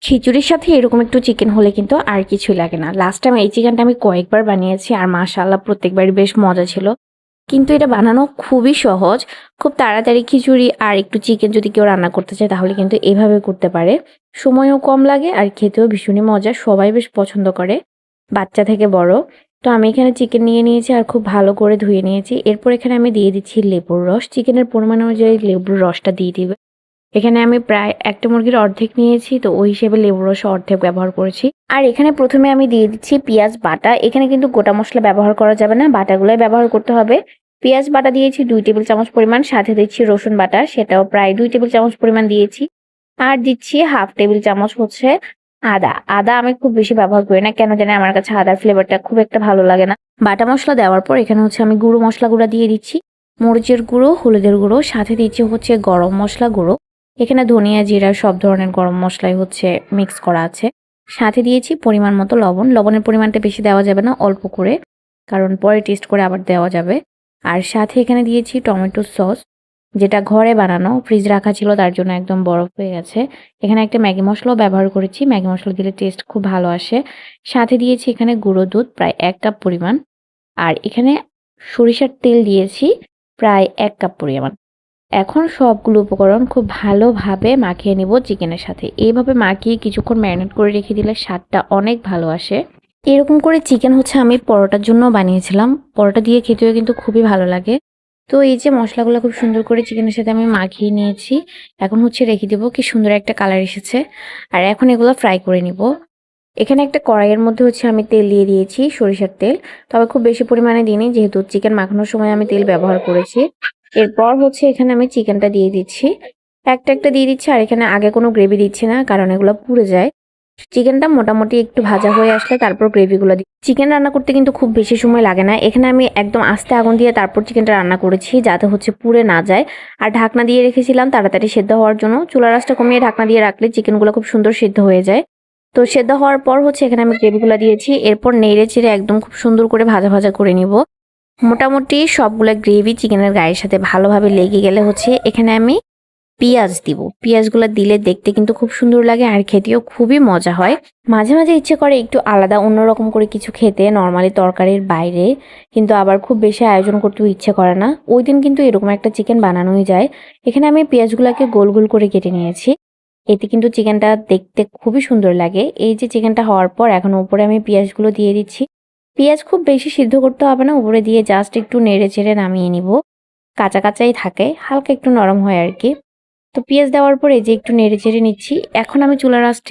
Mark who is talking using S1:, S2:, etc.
S1: খিচুড়ির সাথে এরকম একটু চিকেন হলে কিন্তু আর কিছুই লাগে না। লাস্ট টাইম এই চিকেনটা আমি কয়েকবার বানিয়েছি আর মাশাআল্লাহ প্রত্যেকবারই বেশ মজা ছিল। কিন্তু এটা বানানো খুবই সহজ। খুব তাড়াতাড়ি খিচুড়ি আর একটু চিকেন যদি কেউ রান্না করতে চায় তাহলে কিন্তু এভাবে করতে পারে। সময়ও কম লাগে আর খেতেও ভীষণই মজা। সবাই বেশ পছন্দ করে, বাচ্চা থেকে বড়। তো আমি এখানে চিকেন নিয়ে নিয়েছি আর খুব ভালো করে ধুয়ে নিয়েছি। এরপর এখানে আমি দিয়ে দিচ্ছি লেবুর রস। চিকেনের পরিমাণ অনুযায়ী লেবুর রসটা দিয়ে দিবে। এখানে আমি প্রায় একটা মুরগির অর্ধেক নিয়েছি, তো ওই হিসেবে লেবুর রসও অর্ধেক ব্যবহার করেছি। আর এখানে প্রথমে আমি দিয়ে দিচ্ছি পেঁয়াজ বাটা। এখানে কিন্তু গোটা মশলা ব্যবহার করা যাবে না, বাটাগুলোই ব্যবহার করতে হবে। পেঁয়াজ বাটা দিয়েছি 2 টেবিল চামচ পরিমাণ, সাথে দিচ্ছি রসুন বাটা, সেটাও প্রায় 2 টেবিল চামচ পরিমাণ দিয়েছি। আর দিচ্ছি হাফ টেবিল চামচ হচ্ছে আদা। আদা আমি খুব বেশি ব্যবহার করি না, কেন জানি আমার কাছে আদার ফ্লেভারটা খুব একটা ভালো লাগে না। বাটা মশলা দেওয়ার পর এখানে হচ্ছে আমি গুঁড়ো মশলাগুলো দিয়ে দিচ্ছি। মরিচের গুঁড়ো, হলুদের গুঁড়ো, সাথে দিচ্ছি হচ্ছে গরম মশলা গুঁড়ো। এখানে ধনিয়া, জিরা সব ধরনের গরম মশলাই হচ্ছে মিক্স করা আছে। সাথে দিয়েছি পরিমাণ মতো লবণ। লবণের পরিমাণটা বেশি দেওয়া যাবে না, অল্প করে, কারণ পরে টেস্ট করে আবার দেওয়া যাবে। আর সাথে এখানে দিয়েছি টমেটো সস, যেটা ঘরে বানানো, ফ্রিজ রাখা ছিল তার জন্য একদম বরফ হয়ে গেছে। এখানে একটা ম্যাগি মশলাও ব্যবহার করেছি, ম্যাগি মশলা দিলে টেস্ট খুব ভালো আসে। সাথে দিয়েছি এখানে গুঁড়ো দুধ প্রায় 1 কাপ পরিমাণ। আর এখানে সরিষার তেল দিয়েছি প্রায় 1 কাপ পরিমাণ। এখন সবগুলো উপকরণ খুব ভালোভাবে মাখিয়ে নিব চিকেনের সাথে। এইভাবে মাখিয়ে কিছুক্ষণ ম্যারিনেট করে রেখে দিলে স্বাদটা অনেক ভালো আসে। এরকম করে চিকেন হচ্ছে আমি পরোটার জন্য বানিয়েছিলাম। পরোটা দিয়ে খেতেও কিন্তু খুবই ভালো লাগে। তো এই যে মশলাগুলো খুব সুন্দর করে চিকেনের সাথে আমি মাখিয়ে নিয়েছি। এখন হচ্ছে রেখে দিব। কি সুন্দর একটা কালার এসেছে। আর এখন এগুলো ফ্রাই করে নিব। এখানে একটা কড়াইয়ের মধ্যে হচ্ছে আমি তেল দিয়ে দিয়েছি, সরিষার তেল। তবে খুব বেশি পরিমাণে দিইনি, যেহেতু চিকেন মাখানোর সময় আমি তেল ব্যবহার করেছি। এরপর হচ্ছে এখানে আমি চিকেনটা দিয়ে দিচ্ছি। একটা একটা দিয়ে দিচ্ছি, আর এখানে আগে কোনো গ্রেভি দিচ্ছি না, কারণ এগুলো পুড়ে যায়। চিকেনটা মোটামুটি একটু ভাজা হয়ে আসলে তারপর গ্রেভিগুলো দিই। চিকেন রান্না করতে কিন্তু খুব বেশি সময় লাগে না। এখানে আমি একদম আস্তে আগুন দিয়ে তারপর চিকেনটা রান্না করেছি, যাতে হচ্ছে পুড়ে না যায়। আর ঢাকনা দিয়ে রেখেছিলাম তাড়াতাড়ি সেদ্ধ হওয়ার জন্য। চুলার আঁচটা কমিয়ে ঢাকনা দিয়ে রাখলে চিকেনগুলো খুব সুন্দর সেদ্ধ হয়ে যায়। তো সেদ্ধ হওয়ার পর হচ্ছে এখানে আমি গ্রেভিগুলো দিয়েছি। এরপর নেড়ে চেড়ে একদম খুব সুন্দর করে ভাজা ভাজা করে নিব। মোটামুটি সবগুলা গ্রেভি চিকেনের গায়ের সাথে ভালোভাবে লেগে গেলে হচ্ছে এখানে আমি পেঁয়াজ দিব। পেঁয়াজগুলো দিলে দেখতে কিন্তু খুব সুন্দর লাগে আর খেতেও খুবই মজা হয়। মাঝে মাঝে ইচ্ছে করে একটু আলাদা অন্যরকম করে কিছু খেতে, নর্মালি তরকারির বাইরে, কিন্তু আবার খুব বেশি আয়োজন করতেও ইচ্ছে করে না। ওই দিন কিন্তু এরকম একটা চিকেন বানানোই যায়। এখানে আমি পেঁয়াজগুলোকে গোল গোল করে কেটে নিয়েছি। এতে কিন্তু চিকেনটা দেখতে খুবই সুন্দর লাগে। এই যে চিকেনটা হওয়ার পর এখন উপরে আমি পেঁয়াজগুলো দিয়ে দিচ্ছি। পেঁয়াজ খুব বেশি সিদ্ধ করতে হবে না, উপরে দিয়ে জাস্ট একটু নেড়ে চেড়ে নামিয়ে নিব। কাঁচা কাঁচাই থাকে, হালকা একটু নরম হয় আর কি। তো পেঁয়াজ দেওয়ার পর এই যে একটু নেড়ে চেড়ে নিচ্ছি। এখন আমি চুলার আঁচটা